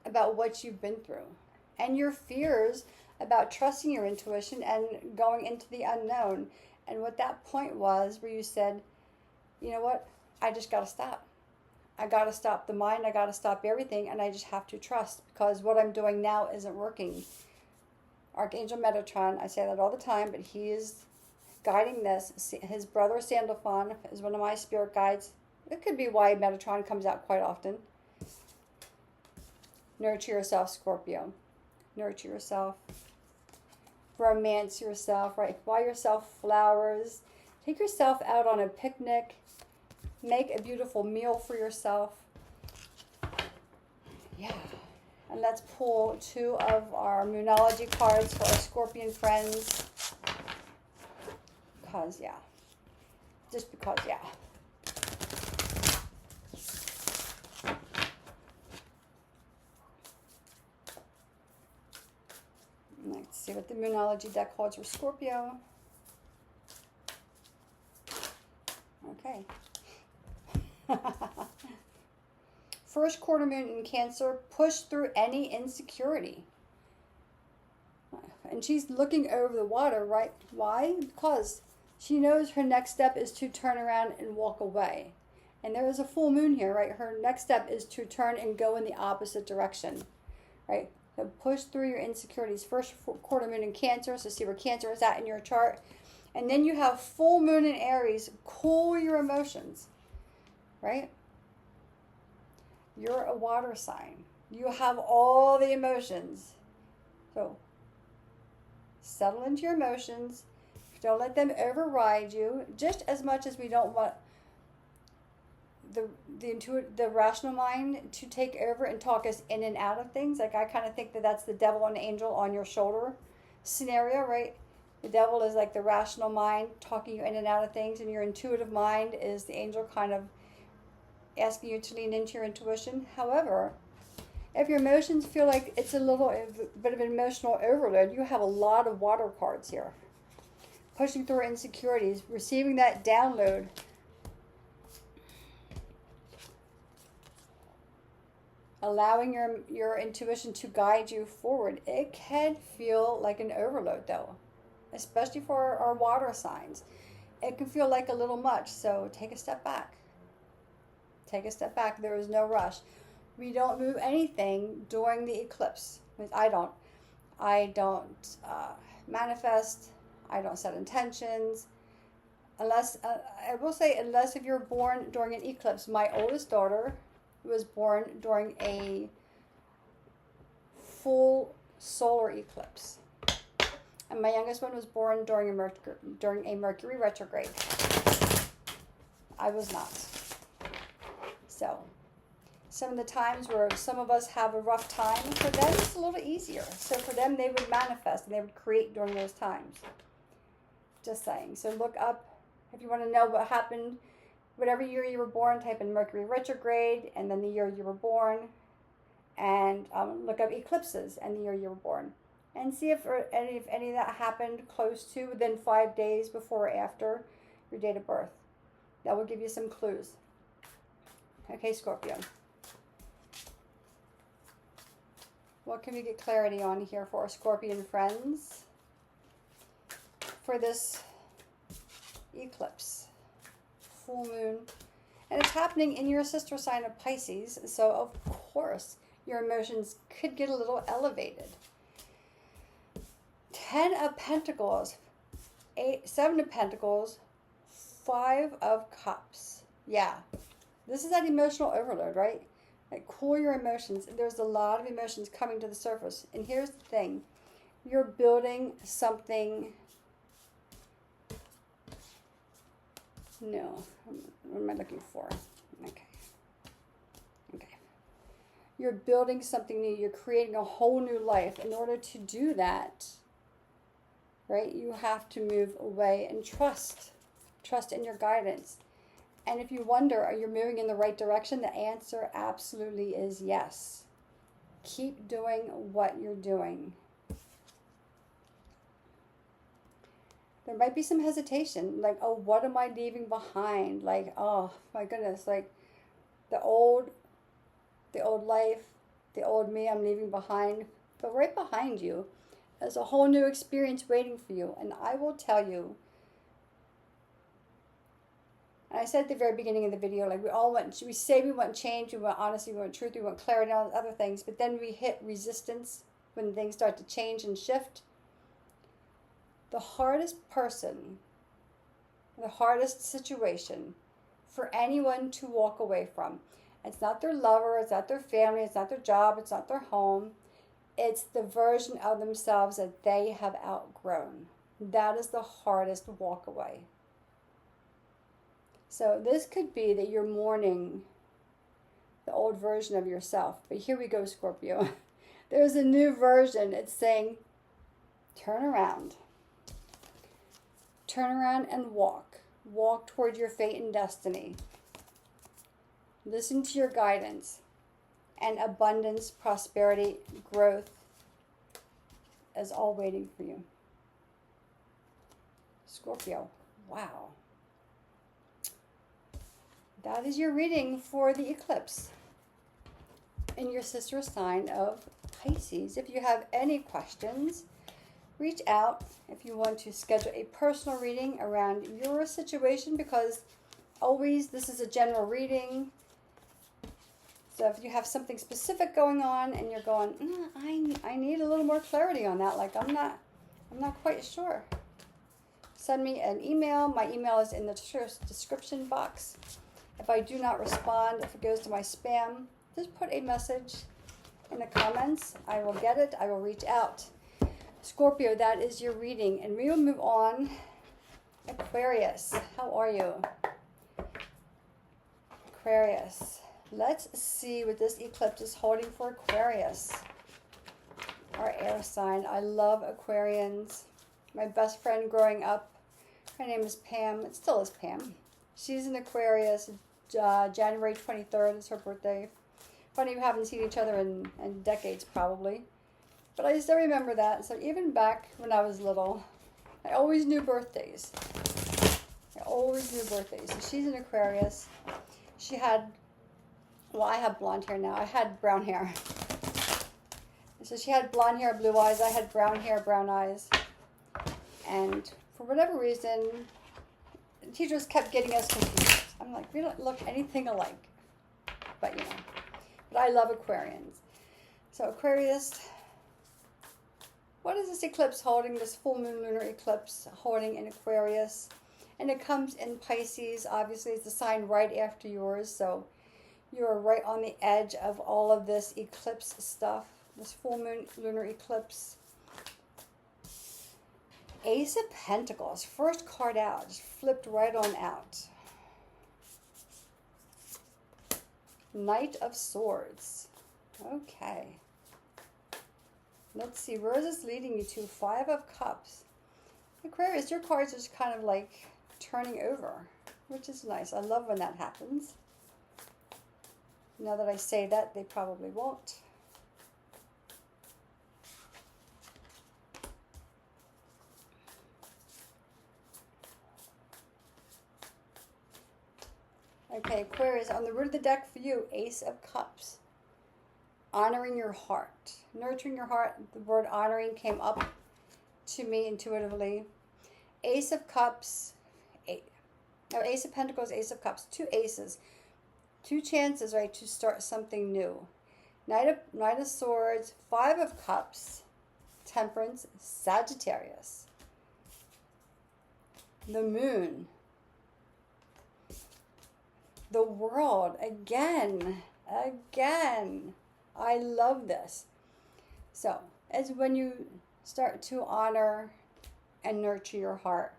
S1: about what you've been through. And your fears about trusting your intuition and going into the unknown. And what that point was where you said, you know what, I just got to stop. I got to stop the mind. I got to stop everything. And I just have to trust because what I'm doing now isn't working. Archangel Metatron, I say that all the time, but he is guiding this. His brother Sandalphon is one of my spirit guides. It could be why Metatron comes out quite often. Nurture yourself, Scorpio. Nurture yourself. Romance yourself, right? Buy yourself flowers. Take yourself out on a picnic. Make a beautiful meal for yourself. Yeah. And let's pull 2 of our Moonology cards for our Scorpion friends. Because, yeah. Just because, yeah. Let's see what the Moonology deck holds for Scorpio. Okay. First quarter moon in Cancer, push through any insecurity. And she's looking over the water, right? Why? Because she knows her next step is to turn around and walk away. And there is a full moon here, right? Her next step is to turn and go in the opposite direction, right? So push through your insecurities. First quarter moon in Cancer, so see where Cancer is at in your chart. And then you have full moon in Aries. Cool your emotions, right? You're a water sign. You have all the emotions. So settle into your emotions. Don't let them override you. Just as much as we don't want the rational mind to take over and talk us in and out of things. Like I kind of think that that's the devil and angel on your shoulder scenario, right? The devil is like the rational mind talking you in and out of things, and your intuitive mind is the angel kind of asking you to lean into your intuition. However, if your emotions feel like it's a bit of an emotional overload, you have a lot of water cards here. Pushing through insecurities, receiving that download. Allowing your intuition to guide you forward. It can feel like an overload though, especially for our water signs. It can feel like a little much, so take a step back. Take a step back. There is no rush. We don't move anything during the eclipse. I don't manifest. I don't set intentions. Unless, I will say, unless if you're born during an eclipse. My oldest daughter was born during a full solar eclipse. And my youngest one was born during a Mercury retrograde. I was not. So, some of the times where some of us have a rough time, for them it's a little easier. So for them, they would manifest and they would create during those times. Just saying. So look up, if you want to know what happened, whatever year you were born, type in Mercury retrograde and then the year you were born. And look up eclipses and the year you were born. And see if any of that happened close to within 5 days before or after your date of birth. That will give you some clues. Okay, Scorpio. What can we get clarity on here for our Scorpion friends for this eclipse, full moon? And it's happening in your sister sign of Pisces, so of course your emotions could get a little elevated. 10 of Pentacles, 7 of Pentacles, 5 of Cups. Yeah, this is that emotional overload, right? Like, cool your emotions. There's a lot of emotions coming to the surface. And here's the thing. You're building something. No. What am I looking for? Okay. You're building something new. You're creating a whole new life. In order to do that, right, you have to move away and trust. Trust in your guidance. And if you wonder, are you moving in the right direction? The answer absolutely is yes. Keep doing what you're doing. There might be some hesitation, like, oh, what am I leaving behind? Like, oh my goodness, like the old life, the old me I'm leaving behind. But right behind you is a whole new experience waiting for you. And I will tell you, and I said at the very beginning of the video, like we say we want change, we want honesty, we want truth, we want clarity, all other things, but then we hit resistance when things start to change and shift. The hardest person, the hardest situation for anyone to walk away from, it's not their lover, it's not their family, it's not their job, it's not their home. It's the version of themselves that they have outgrown. That is the hardest walk away. So this could be that you're mourning the old version of yourself. But here we go, Scorpio. There's a new version. It's saying, turn around. Turn around and walk. Walk toward your fate and destiny. Listen to your guidance. And abundance, prosperity, growth is all waiting for you. Scorpio. Wow. That is your reading for the eclipse in your sister sign of Pisces. If you have any questions, reach out if you want to schedule a personal reading around your situation, because always this is a general reading. So if you have something specific going on and you're going, I need a little more clarity on that, like I'm not quite sure, send me an email. My email is in the description box. If I do not respond, if it goes to my spam, just put a message in the comments. I will get it. I will reach out. Scorpio, that is your reading. And we will move on. Aquarius, how are you? Aquarius. Let's see what this eclipse is holding for Aquarius. Our air sign. I love Aquarians. My best friend growing up, her name is Pam. It still is Pam. She's an Aquarius. January 23rd is her birthday. Funny we haven't seen each other in decades probably. But I still remember that. So even back when I was little, I always knew birthdays. So she's an Aquarius. She had, well, I have blonde hair now. I had brown hair. So she had blonde hair, blue eyes. I had brown hair, brown eyes. And for whatever reason, teachers kept getting us confused. I'm like, we don't look anything alike. But, you know. But I love Aquarians. So Aquarius, what is this eclipse holding? This full moon lunar eclipse holding in Aquarius. And it comes in Pisces. Obviously, it's the sign right after yours. So you're right on the edge of all of this eclipse stuff. This full moon lunar eclipse. Ace of Pentacles. First card out. Just flipped right on out. Knight of Swords. Okay. Let's see. Where is this leading you to? Five of Cups. Aquarius, your cards are just kind of like turning over, which is nice. I love when that happens. Now that I say that, they probably won't. Okay, Aquarius, on the root of the deck for you, Ace of Cups. Honoring your heart. Nurturing your heart. The word honoring came up to me intuitively. Ace of Cups. Ace of Pentacles, Ace of Cups. Two aces. Two chances, right, to start something new. Knight of Swords. Five of Cups. Temperance. Sagittarius. The Moon. The World. Again. I love this. So, as when you start to honor and nurture your heart,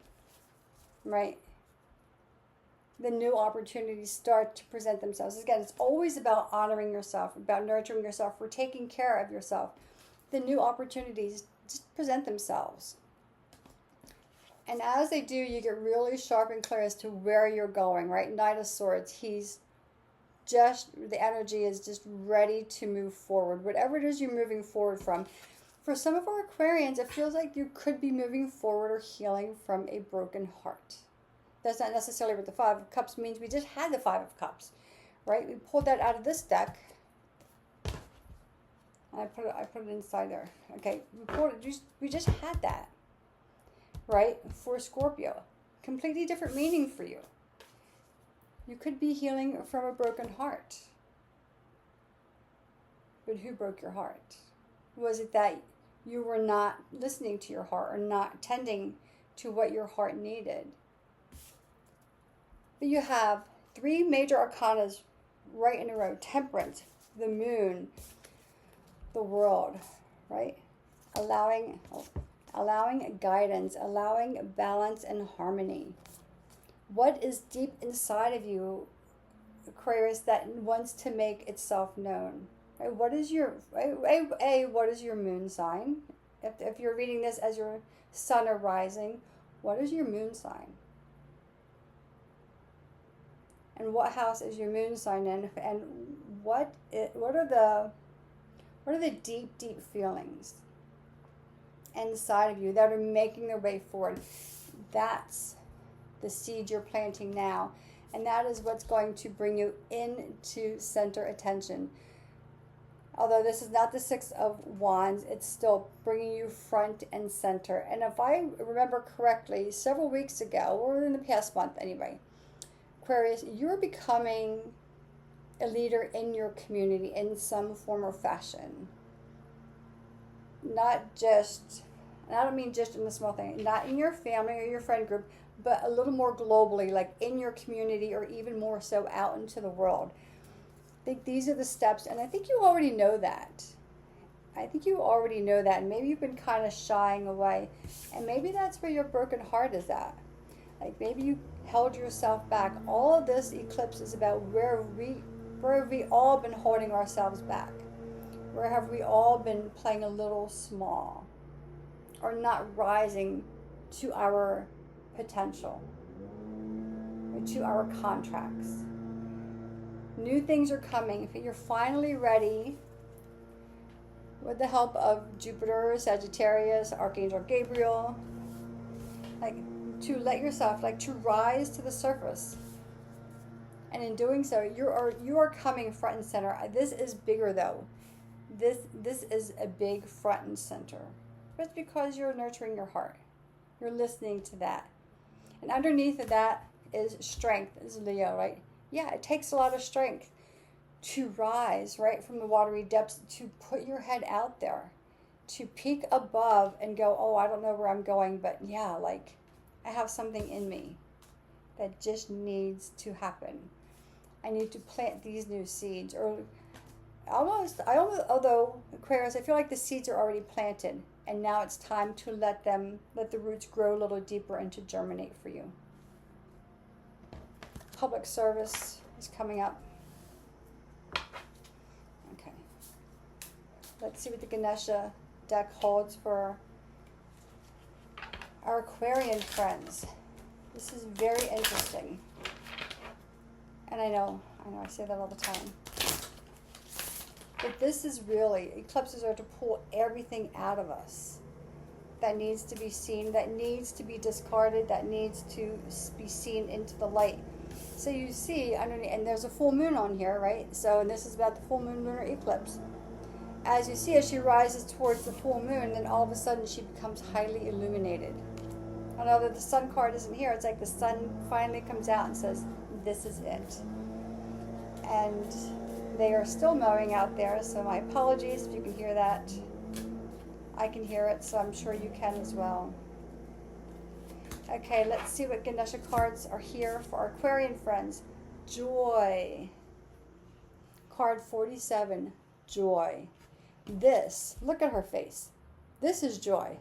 S1: right? The new opportunities start to present themselves. Again, it's always about honoring yourself, about nurturing yourself, for taking care of yourself. The new opportunities just present themselves. And as they do, you get really sharp and clear as to where you're going, right? Knight of Swords, the energy is just ready to move forward. Whatever it is you're moving forward from. For some of our Aquarians, it feels like you could be moving forward or healing from a broken heart. That's not necessarily what the Five of Cups means. We just had the Five of Cups, right? We pulled that out of this deck. I put it inside there. Okay, we just had that, right? For Scorpio, completely different meaning for you. You could be healing from a broken heart. But who broke your heart? Was it that you were not listening to your heart or not tending to what your heart needed? But you have three major arcanas right in a row. Temperance, the Moon, the World, right? Allowing guidance, allowing balance and harmony. What is deep inside of you, Aquarius, that wants to make itself known? Right? What is your moon sign? If you're reading this as your sun or rising, what is your moon sign? And what house is your moon sign in? And what are the deep feelings inside of you that are making their way forward? That's the seed you're planting now, and that is what's going to bring you into center attention. Although this is not the Six of Wands, it's still bringing you front and center. And if I remember correctly, several weeks ago, or in the past month anyway, Aquarius, you're becoming a leader in your community in some form or fashion. Not just, and I don't mean just in the small thing, not in your family or your friend group, but a little more globally, like in your community or even more so out into the world. I think these are the steps, and I think you already know that. And maybe you've been kind of shying away, and maybe that's where your broken heart is at. Like maybe held yourself back. All of this eclipse is about where have we all been holding ourselves back? Where have we all been playing a little small or not rising to our potential or to our contracts? New things are coming. If you're finally ready, with the help of Jupiter, Sagittarius, Archangel Gabriel, like to let yourself, like to rise to the surface. And in doing so, you are coming front and center. This is bigger though. This is a big front and center. But it's because you're nurturing your heart. You're listening to that. And underneath of that is strength, is Leo, right? Yeah, it takes a lot of strength to rise, right, from the watery depths, to put your head out there, to peek above and go, oh, I don't know where I'm going, but yeah, like I have something in me that just needs to happen. I need to plant these new seeds, or although Aquarius, I feel like the seeds are already planted, and now it's time to let the roots grow a little deeper and to germinate for you. Public service is coming up. Okay. Let's see what the Ganesha deck holds for our Aquarian friends. This is very interesting. And I know, I say that all the time. But this is really, eclipses are to pull everything out of us that needs to be seen, that needs to be discarded, that needs to be seen into the light. So you see underneath, and there's a full moon on here, right? So, and this is about the full moon lunar eclipse. As you see, as she rises towards the full moon, then all of a sudden she becomes highly illuminated. Although the sun card isn't here, it's like the sun finally comes out and says, this is it. And they are still mowing out there, so my apologies if you can hear that. I can hear it, so I'm sure you can as well. Okay, let's see what Ganesha cards are here for our Aquarian friends. Joy. Card 47, joy. This, look at her face. This is joy.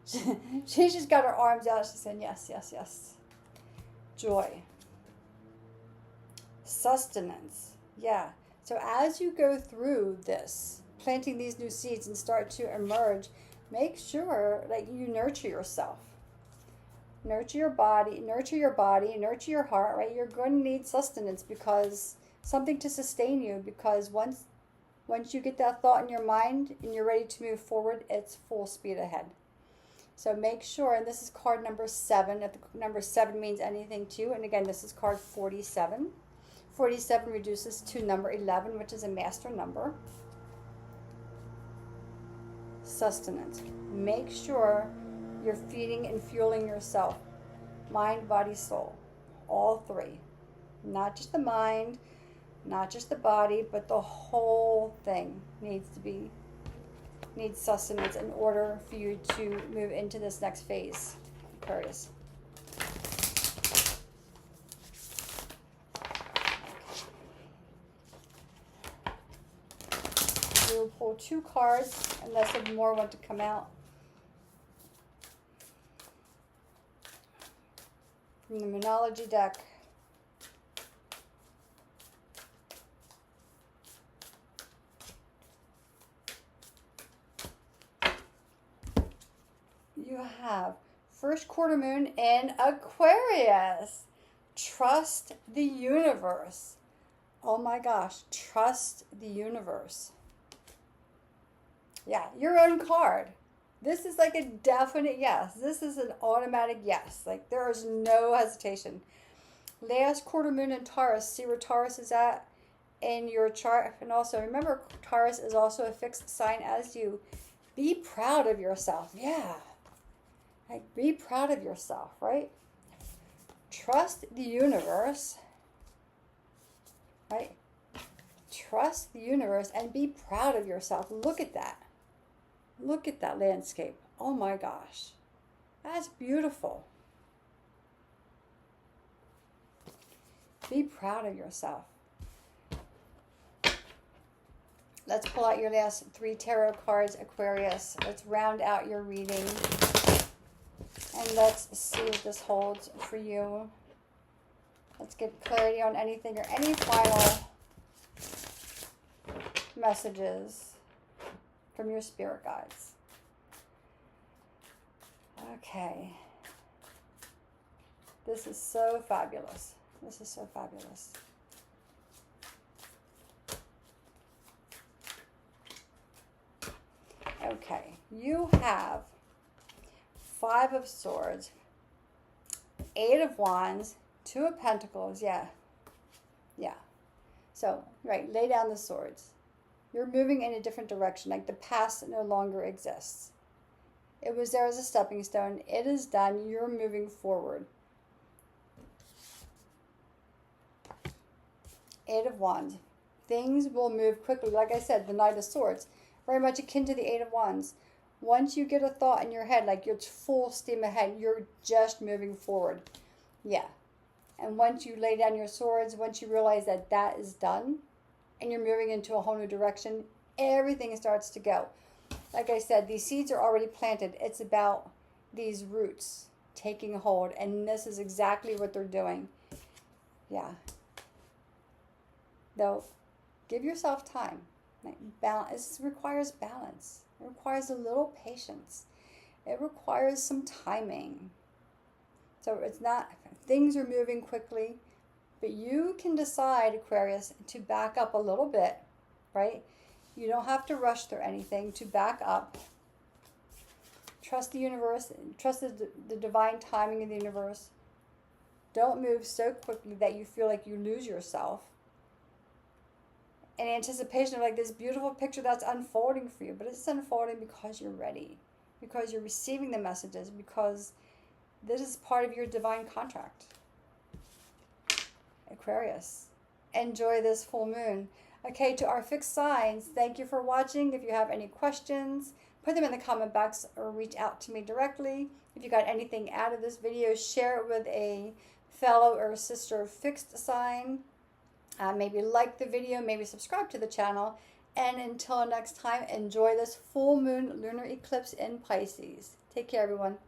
S1: She's just got her arms out. She's saying, yes, yes, yes. Joy. Sustenance. Yeah. So as you go through this, planting these new seeds and start to emerge, make sure that you nurture yourself. Nurture your body, nurture your heart, right? You're going to need sustenance, because something to sustain you, because once you get that thought in your mind and you're ready to move forward, it's full speed ahead. So make sure, and this is card number 7, if the number 7 means anything to you, and again, this is card 47. 47 reduces to number 11, which is a master number. Sustenance. Make sure you're feeding and fueling yourself. Mind, body, soul. All three. Not just the mind, not just the body, but the whole thing needs sustenance in order for you to move into this next phase, Aquarius. We will pull 2 cards unless there's more want to come out. From the Moonology deck. You have first quarter moon in Aquarius. Trust the universe. Oh my gosh, trust the universe. Yeah, your own card. This is like a definite yes. This is an automatic yes. Like there is no hesitation. Last quarter moon in Taurus. See where Taurus is at in your chart. And also remember, Taurus is also a fixed sign as you. Be proud of yourself. Yeah. Like be proud of yourself, right? Trust the universe. Right? Trust the universe and be proud of yourself. Look at that. Look at that landscape. Oh my gosh. That's beautiful. Be proud of yourself. Let's pull out your last 3 tarot cards, Aquarius. Let's round out your reading. And let's see what this holds for you. Let's get clarity on anything or any final messages from your spirit guides. Okay. This is so fabulous. This is so fabulous. Okay, you have 5 of Swords, 8 of Wands, 2 of Pentacles. Yeah. So, right, lay down the swords. You're moving in a different direction, like the past no longer exists. It was there as a stepping stone. It is done. You're moving forward. 8 of Wands. Things will move quickly. Like I said, the Knight of Swords, very much akin to the 8 of Wands. Once you get a thought in your head, like you're full steam ahead, you're just moving forward. Yeah. And once you lay down your swords, once you realize that that is done, and you're moving into a whole new direction, everything starts to go. Like I said, these seeds are already planted. It's about these roots taking hold, and this is exactly what they're doing. Yeah. Though, give yourself time. This requires balance. It requires a little patience. It requires some timing. So it's not, things are moving quickly, but you can decide, Aquarius, to back up a little bit, right? You don't have to rush through anything, to back up. Trust the universe, trust the divine timing of the universe. Don't move so quickly that you feel like you lose yourself in anticipation of like this beautiful picture that's unfolding for you. But it's unfolding because you're ready, because you're receiving the messages, because this is part of your divine contract. Aquarius, enjoy this full moon. Okay, to our fixed signs, thank you for watching. If you have any questions, put them in the comment box or reach out to me directly. If you got anything out of this video, share it with a fellow or sister fixed sign. Maybe like the video, maybe subscribe to the channel. And until next time, enjoy this full moon lunar eclipse in Pisces. Take care, everyone.